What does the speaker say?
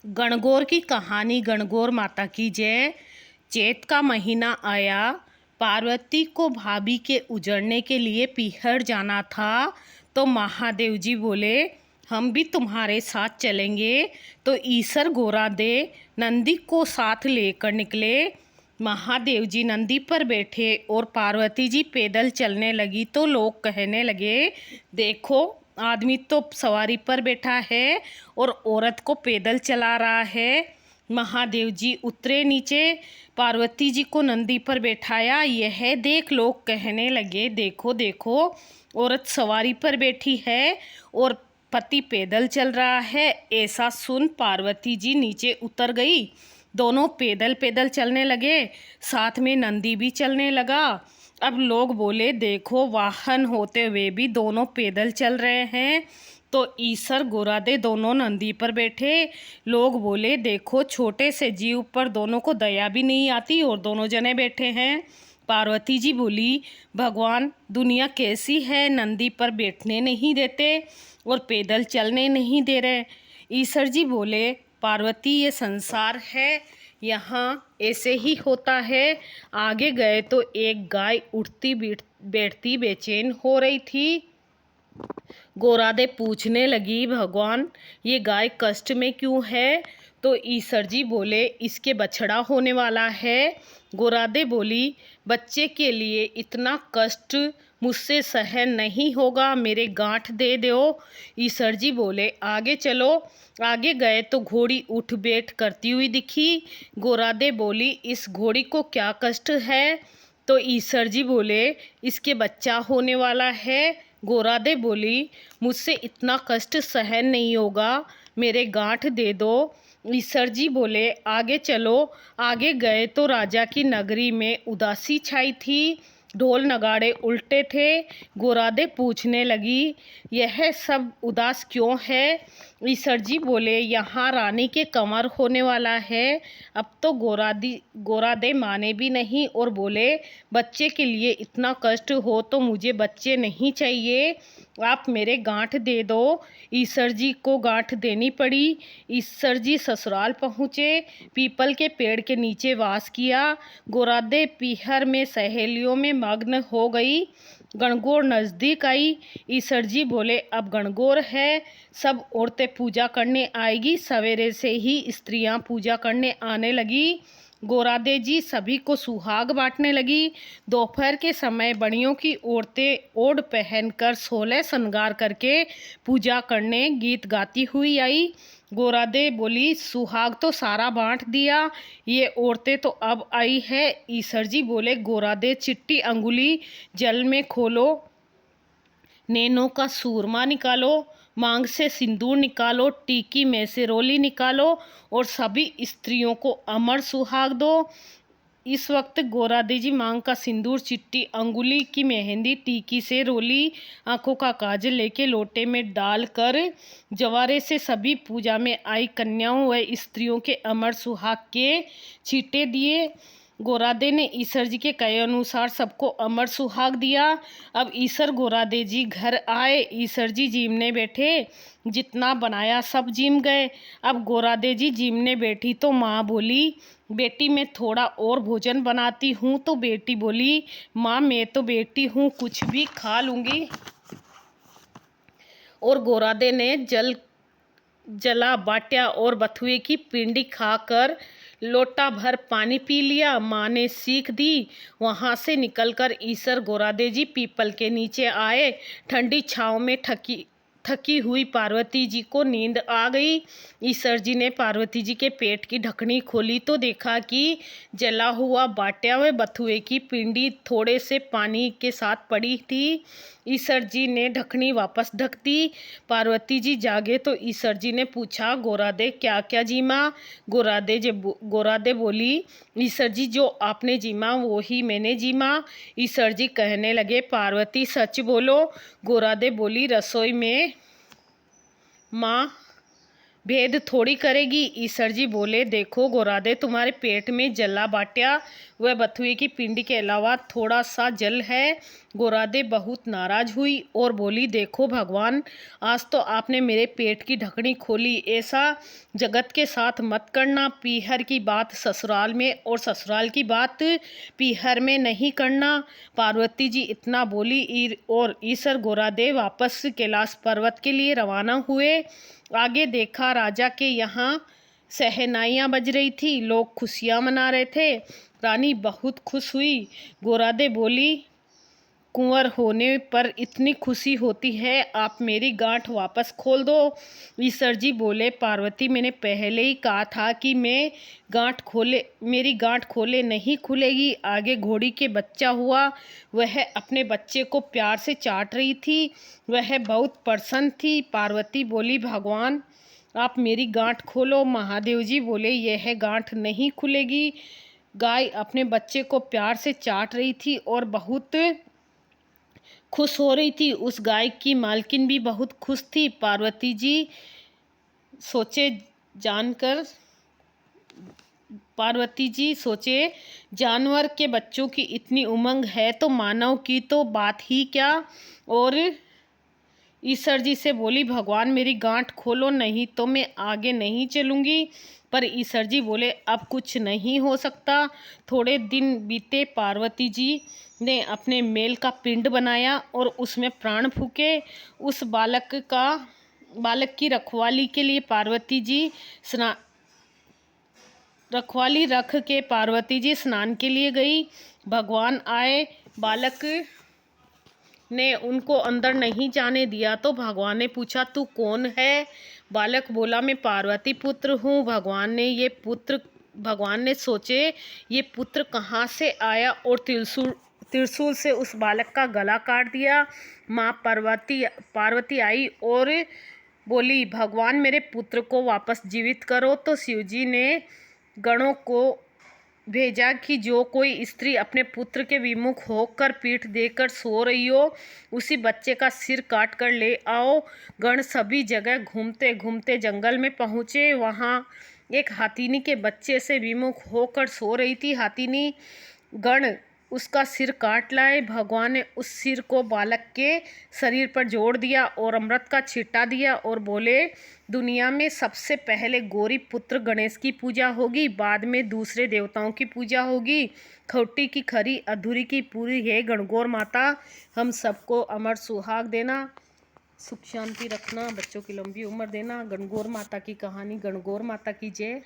गणगौर की कहानी। गणगौर माता की जय। चैत का महीना आया। पार्वती को भाभी के उजड़ने के लिए पीहर जाना था, तो महादेव जी बोले हम भी तुम्हारे साथ चलेंगे। तो ईसर गोरादे नंदी को साथ लेकर निकले। महादेव जी नंदी पर बैठे और पार्वती जी पैदल चलने लगी। तो लोग कहने लगे, देखो आदमी तो सवारी पर बैठा है और औरत को पैदल चला रहा है। महादेव जी उतरे नीचे, पार्वती जी को नंदी पर बैठाया। यह देख लोग कहने लगे, देखो देखो औरत सवारी पर बैठी है और पति पैदल चल रहा है। ऐसा सुन पार्वती जी नीचे उतर गई। दोनों पैदल पैदल चलने लगे, साथ में नंदी भी चलने लगा। अब लोग बोले, देखो वाहन होते हुए भी दोनों पैदल चल रहे हैं। तो ईसर गोरादे दोनों नंदी पर बैठे। लोग बोले, देखो छोटे से जीव पर दोनों को दया भी नहीं आती और दोनों जने बैठे हैं। पार्वती जी बोली, भगवान दुनिया कैसी है, नंदी पर बैठने नहीं देते और पैदल चलने नहीं दे रहे। ईसर जी बोले, पार्वती ये संसार है, यहाँ ऐसे ही होता है। आगे गए तो एक गाय उठती बैठती बेचैन हो रही थी। गोरादे पूछने लगी, भगवान ये गाय कष्ट में क्यों है? तो ईसर जी बोले, इसके बछड़ा होने वाला है। गोरादे बोली, बच्चे के लिए इतना कष्ट मुझसे सहन नहीं होगा, मेरे गांठ दे दो। ईसर जी बोले, आगे चलो। आगे गए तो घोड़ी उठ बैठ करती हुई दिखी। गोरादे बोली, इस घोड़ी को क्या कष्ट है? तो ईसर जी बोले, इसके बच्चा होने वाला है। गोरादे बोली, मुझसे इतना कष्ट सहन नहीं होगा, मेरे गांठ दे दो। ईसर जी बोले, आगे चलो। आगे गए तो राजा की नगरी में उदासी छाई थी, ढोल नगाड़े उल्टे थे। गोरादे पूछने लगी, यह सब उदास क्यों है? ईसर जी बोले, यहाँ रानी के कंवर होने वाला है। अब तो गोरादे माने भी नहीं और बोले, बच्चे के लिए इतना कष्ट हो तो मुझे बच्चे नहीं चाहिए, आप मेरे गांठ दे दो। ईसर जी को गांठ देनी पड़ी। ईसर जी ससुराल पहुँचे, पीपल के पेड़ के नीचे वास किया। गोरादे पीहर में सहेलियों में मग्न हो गई। गणगौर नज़दीक आई। ईसर जी बोले, अब गणगौर है, सब औरतें पूजा करने आएगी। सवेरे से ही स्त्रियां पूजा करने आने लगी। गोरादे जी सभी को सुहाग बांटने लगी। दोपहर के समय बड़ियों की औरतें ओढ़ पहनकर 16 श्रृंगार करके पूजा करने गीत गाती हुई आई। गोरादे बोली, सुहाग तो सारा बांट दिया, ये औरतें तो अब आई है। ईसर जी बोले, गोरादे चिट्टी अंगुली जल में खोलो, नैनों का सूरमा निकालो, मांग से सिंदूर निकालो, टीकी में से रोली निकालो और सभी स्त्रियों को अमर सुहाग दो। इस वक्त गोरादे जी मांग का सिंदूर, चिट्टी अंगुली की मेहंदी, टीकी से रोली, आंखों का काजल लेके लोटे में डालकर जवारे से सभी पूजा में आई कन्याओं व स्त्रियों के अमर सुहाग के छींटे दिए। गोरादे ने ईसर जी के कहे अनुसार सबको अमर सुहाग दिया। अब ईसर गोरादे जी घर आए। ईसर जी जीमने बैठे, जितना बनाया सब जीम गए। अब गोरादे जी जीमने बैठी तो माँ बोली, बेटी मैं थोड़ा और भोजन बनाती हूँ। तो बेटी बोली, माँ मैं तो बेटी हूँ, कुछ भी खा लूँगी। और गोरादे ने जला बाट्या और बथुए की पिंडी खाकर लोटा भर पानी पी लिया। माँ ने सीख दी। वहाँ से निकलकर ईसर गोरादे जी पीपल के नीचे आए। ठंडी छाँव में थकी हुई पार्वती जी को नींद आ गई। ईसर जी ने पार्वती जी के पेट की ढकनी खोली तो देखा कि जला हुआ बाट्या व बथुए की पिंडी थोड़े से पानी के साथ पड़ी थी। ईसर जी ने ढकनी वापस ढक दी। पार्वती जी जागे तो ईसर जी ने पूछा, गोरादे क्या क्या जीमा? गोरादे बोली, ईसर जी जो आपने जीमा वो ही मैंने जीमा। ईसर जी कहने लगे, पार्वती सच बोलो। गोरादे बोली, रसोई में माँ भेद थोड़ी करेगी। ईसर जी बोले, देखो गोरादे, तुम्हारे पेट में जला बाट्या वह बथुए की पिंडी के अलावा थोड़ा सा जल है। गोरादे बहुत नाराज हुई और बोली, देखो भगवान, आज तो आपने मेरे पेट की ढकनी खोली। ऐसा जगत के साथ मत करना। पीहर की बात ससुराल में और ससुराल की बात पीहर में नहीं करना। पार्वती जी इतना बोली और ईसर गोरादे वापस कैलाश पर्वत के लिए रवाना हुए। आगे देखा, राजा के यहाँ शहनाइयाँ बज रही थी, लोग खुशियाँ मना रहे थे। रानी बहुत खुश हुई। गोरादे बोली, कुंवर होने पर इतनी खुशी होती है, आप मेरी गांठ वापस खोल दो। ईसर जी बोले, पार्वती, मैंने पहले ही कहा था कि मेरी गांठ खोले नहीं खुलेगी। आगे घोड़ी के बच्चा हुआ, वह अपने बच्चे को प्यार से चाट रही थी, वह बहुत प्रसन्न थी। पार्वती बोली, भगवान, आप मेरी गांठ खोलो। महादेव जी बोले, यह गांठ नहीं खुलेगी। गाय अपने बच्चे को प्यार से चाट रही थी और बहुत खुश हो रही थी। उस गाय की मालकिन भी बहुत खुश थी। पार्वती जी सोचे, जानवर के बच्चों की इतनी उमंग है तो मानव की तो बात ही क्या। और ईसर जी से बोली, भगवान, मेरी गांठ खोलो, नहीं तो मैं आगे नहीं चलूँगी। पर ईसर जी बोले, अब कुछ नहीं हो सकता। थोड़े दिन बीते। पार्वती जी ने अपने मेल का पिंड बनाया और उसमें प्राण फूके। उस बालक की रखवाली के लिए रखवाली रख के पार्वती जी स्नान के लिए गई। भगवान आए। बालक ने उनको अंदर नहीं जाने दिया तो भगवान ने पूछा, तू कौन है? बालक बोला, मैं पार्वती पुत्र हूँ। भगवान ने सोचे, ये पुत्र कहाँ से आया, और त्रिशूल से उस बालक का गला काट दिया। माँ पार्वती आई और बोली, भगवान, मेरे पुत्र को वापस जीवित करो। तो शिवजी ने गणों को भेजा कि जो कोई स्त्री अपने पुत्र के विमुख होकर पीठ देकर सो रही हो, उसी बच्चे का सिर काट कर ले आओ। गण सभी जगह घूमते घूमते जंगल में पहुँचे। वहाँ एक हाथिनी के बच्चे से विमुख होकर सो रही थी। हाथिनी गण उसका सिर काट लाए। भगवान ने उस सिर को बालक के शरीर पर जोड़ दिया और अमृत का छिट्टा दिया और बोले, दुनिया में सबसे पहले गौरी पुत्र गणेश की पूजा होगी, बाद में दूसरे देवताओं की पूजा होगी। खोटी की खरी, अधूरी की पूरी है गणगौर माता। हम सबको अमर सुहाग देना, सुख शांति रखना, बच्चों की लंबी उम्र देना। गणगौर माता की कहानी। गणगौर माता की जय।